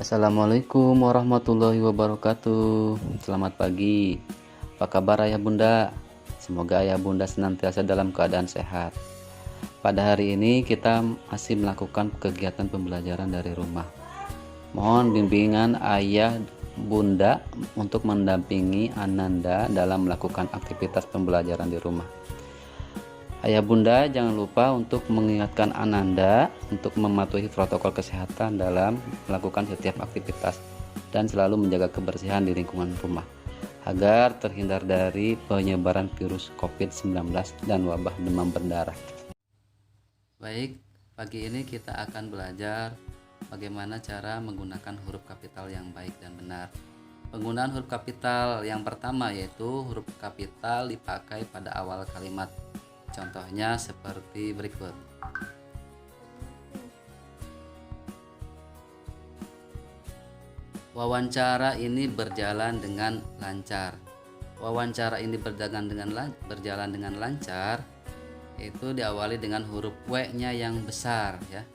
Assalamualaikum warahmatullahi wabarakatuh. Selamat pagi. Apa kabar ayah bunda? Semoga ayah bunda senantiasa dalam keadaan sehat. Pada hari ini kita masih melakukan kegiatan pembelajaran dari rumah. Mohon bimbingan ayah bunda untuk mendampingi Ananda dalam melakukan aktivitas pembelajaran di rumah. Ayah bunda jangan lupa untuk mengingatkan Ananda untuk mematuhi protokol kesehatan dalam melakukan setiap aktivitas dan selalu menjaga kebersihan di lingkungan rumah agar terhindar dari penyebaran virus COVID-19 dan wabah demam berdarah. Baik, pagi ini kita akan belajar bagaimana cara menggunakan huruf kapital yang baik dan benar. Penggunaan huruf kapital yang pertama yaitu huruf kapital dipakai pada awal kalimat. Contohnya seperti berikut. Wawancara ini berjalan dengan lancar. Wawancara ini berjalan dengan lancar itu diawali dengan huruf W-nya yang besar ya.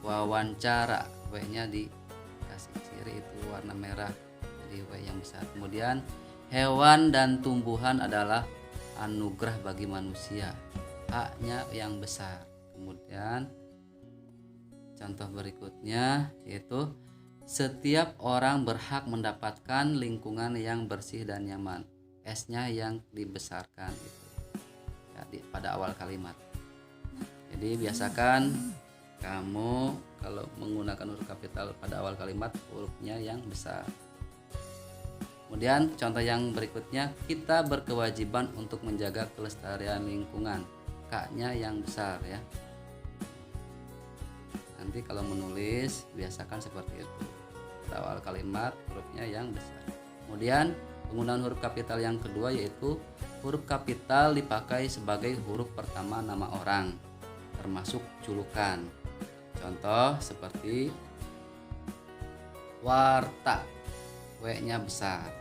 Wawancara, W-nya dikasih ciri itu warna merah, jadi W yang besar. Kemudian hewan dan tumbuhan adalah anugerah bagi manusia, A-nya yang besar. Kemudian contoh berikutnya yaitu setiap orang berhak mendapatkan lingkungan yang bersih dan nyaman, S-nya yang dibesarkan itu ya, pada awal kalimat. Jadi biasakan kamu kalau menggunakan huruf kapital pada awal kalimat hurufnya yang besar. Kemudian contoh yang berikutnya, kita berkewajiban untuk menjaga kelestarian lingkungan, K-nya yang besar ya. Nanti kalau menulis biasakan seperti itu, pada awal kalimat hurufnya yang besar. Kemudian penggunaan huruf kapital yang kedua yaitu huruf kapital dipakai sebagai huruf pertama nama orang, termasuk julukan. Contoh seperti warta, W-nya besar.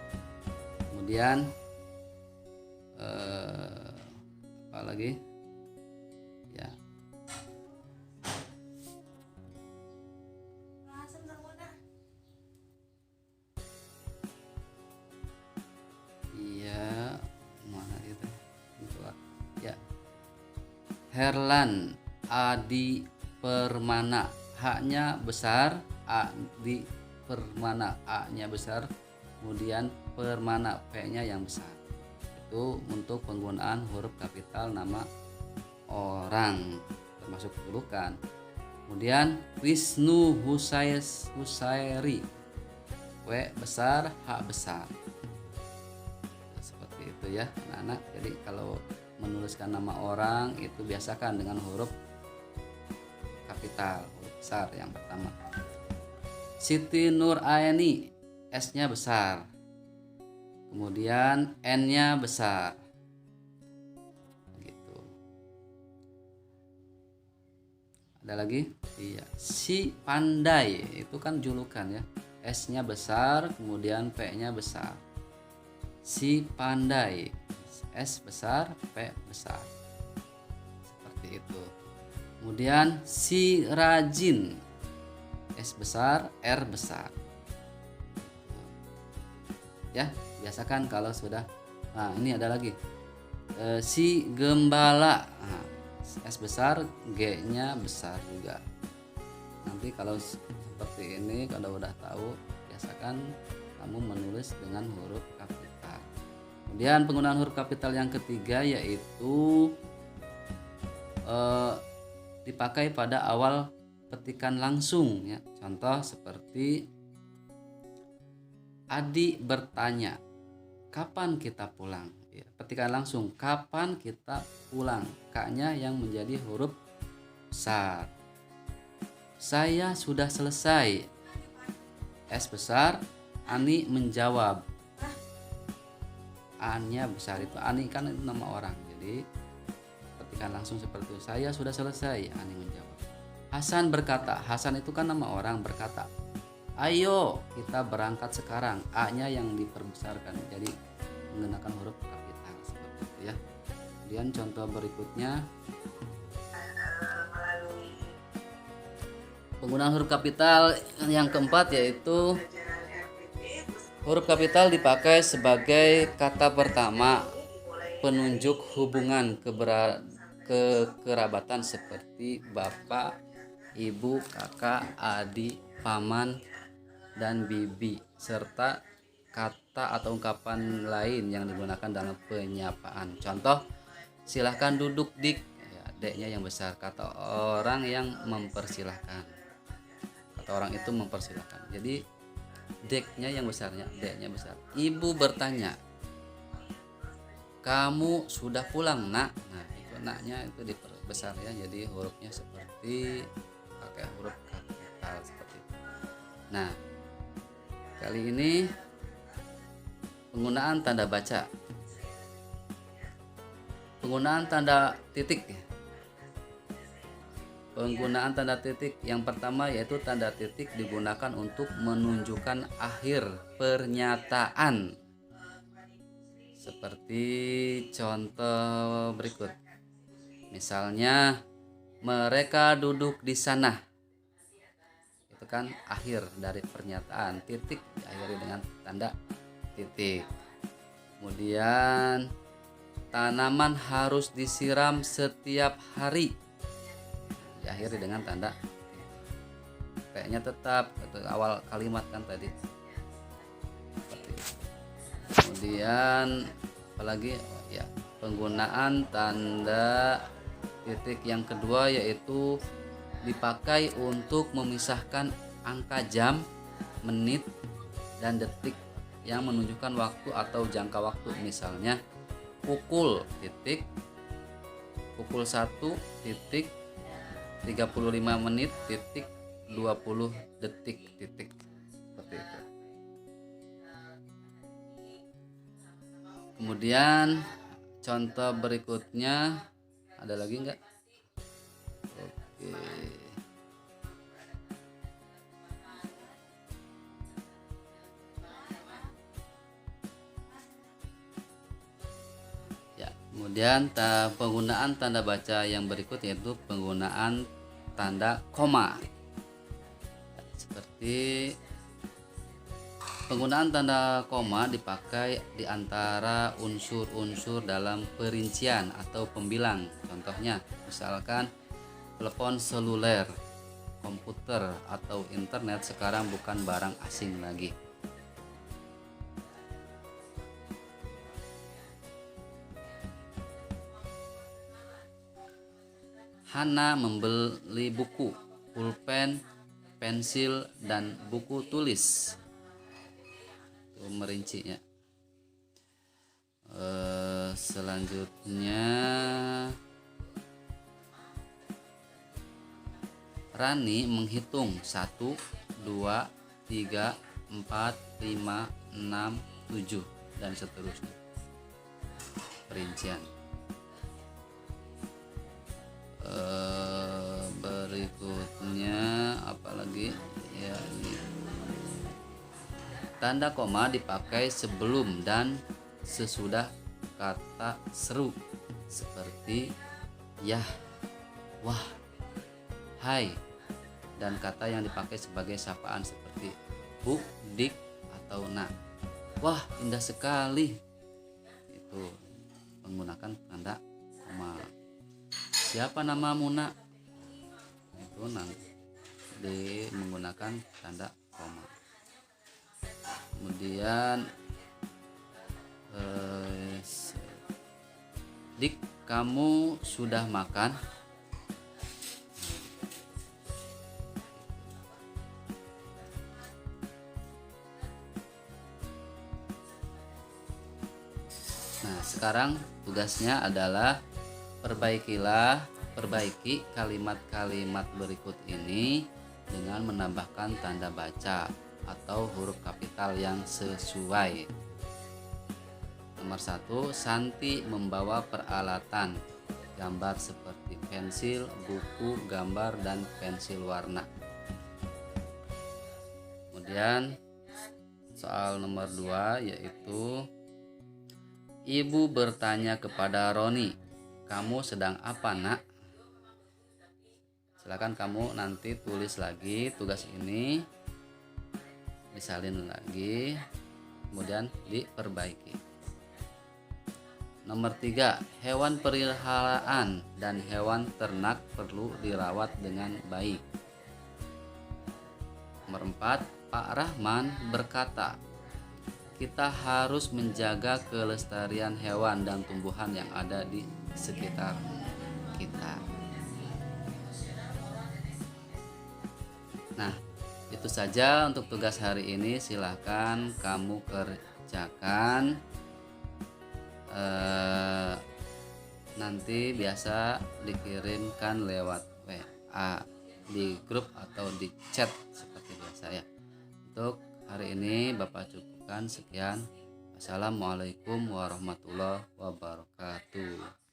Kemudian apa lagi ya, iya mana itu ya, Herlan Adi Permana, H-nya besar, Adi Permana, A-nya besar, kemudian Permana, P-nya yang besar. Itu untuk penggunaan huruf kapital nama orang, termasuk julukan. Kemudian Wisnu Husairi, W besar, H besar. Seperti itu ya anak-anak. Jadi kalau menuliskan nama orang itu biasakan dengan huruf kapital, huruf besar yang pertama. Siti Nur Aini, S-nya besar, kemudian N-nya besar gitu. Ada lagi? Iya, si Pandai itu kan julukan ya, S-nya besar, kemudian P-nya besar. Si Pandai, S besar, P besar, seperti itu. Kemudian si Rajin, S besar, R besar ya, biasakan kalau sudah. Nah ini ada lagi si Gembala, nah, S besar, G-nya besar juga. Nanti kalau seperti ini kalau udah tahu, biasakan kamu menulis dengan huruf kapital. Kemudian penggunaan huruf kapital yang ketiga yaitu dipakai pada awal petikan langsung ya. Contoh seperti Adi bertanya, kapan kita pulang? Ya, petikan langsung, kapan kita pulang? K-nya yang menjadi huruf besar. Saya sudah selesai, S besar, Ani menjawab. A-nya besar, itu Ani kan itu nama orang. Jadi petikan langsung seperti itu. Saya sudah selesai, Ani menjawab. Hasan berkata, Hasan itu kan nama orang, berkata, ayo kita berangkat sekarang, A-nya yang diperbesarkan, jadi menggunakan huruf kapital seperti itu ya. Kemudian contoh berikutnya, Penggunaan huruf kapital yang keempat yaitu huruf kapital dipakai sebagai kata pertama penunjuk hubungan kekerabatan seperti bapak, ibu, kakak, adik, paman, dan bibi, serta kata atau ungkapan lain yang digunakan dalam penyapaan. Contoh, silahkan duduk dik, ya, D-nya yang besar. Kata orang yang mempersilahkan. Kata orang itu mempersilahkan. Jadi D-nya yang besarnya, D-nya besar. Ibu bertanya, kamu sudah pulang nak? Nah itu naknya itu diperbesar ya, jadi hurufnya seperti pakai huruf kapital seperti itu. Nah kali ini penggunaan tanda baca, penggunaan tanda titik. Penggunaan tanda titik yang pertama yaitu tanda titik digunakan untuk menunjukkan akhir pernyataan. Seperti contoh berikut. Misalnya, mereka duduk di sana. Itu kan akhir dari pernyataan. Titik diakhiri dengan tanda titik. Kemudian, tanaman harus disiram setiap hari. Diakhiri dengan tanda kayaknya tetap atau awal kalimat kan tadi. Kemudian apalagi ya, penggunaan tanda titik yang kedua yaitu dipakai untuk memisahkan angka jam, menit, dan detik yang menunjukkan waktu atau jangka waktu. Misalnya pukul titik, pukul 1 titik 35 menit titik 20 detik titik, seperti itu. Kemudian contoh berikutnya ada lagi enggak? Oke. Ya, kemudian penggunaan tanda baca yang berikut yaitu penggunaan tanda koma. Seperti penggunaan tanda koma dipakai di antara unsur-unsur dalam perincian atau pembilang. Contohnya, misalkan telepon seluler, komputer, atau internet sekarang bukan barang asing lagi. Hana membeli buku, pulpen, pensil, dan buku tulis. Itu merincinya. Selanjutnya Rani menghitung 1, 2, 3, 4, 5, 6, 7 dan seterusnya. Perincian. Berikutnya apalagi ya, ini tanda koma dipakai sebelum dan sesudah kata seru seperti yah, wah, hai, dan kata yang dipakai sebagai sapaan seperti bu, dik, atau nak. Wah, indah sekali. Itu menggunakan tanda koma. Siapa namamu nak? Itu nanti menggunakan tanda koma. Kemudian dik, kamu sudah makan? Nah, sekarang tugasnya adalah perbaiki kalimat-kalimat berikut ini dengan menambahkan tanda baca atau huruf kapital yang sesuai. Nomor 1, Santi membawa peralatan gambar seperti pensil, buku, gambar, dan pensil warna. Kemudian soal nomor 2 yaitu ibu bertanya kepada Roni, kamu sedang apa nak? Silakan kamu nanti tulis lagi tugas ini, disalin lagi, kemudian diperbaiki. Nomor 3, hewan peliharaan dan hewan ternak perlu dirawat dengan baik. Nomor 4, Pak Rahman berkata, kita harus menjaga kelestarian hewan dan tumbuhan yang ada di sekitar kita. Nah, itu saja untuk tugas hari ini. Silahkan kamu kerjakan. Nanti biasa dikirimkan lewat WA di grup atau di chat seperti biasa ya. Untuk hari ini Bapak cukupkan sekian. Assalamualaikum warahmatullahi wabarakatuh.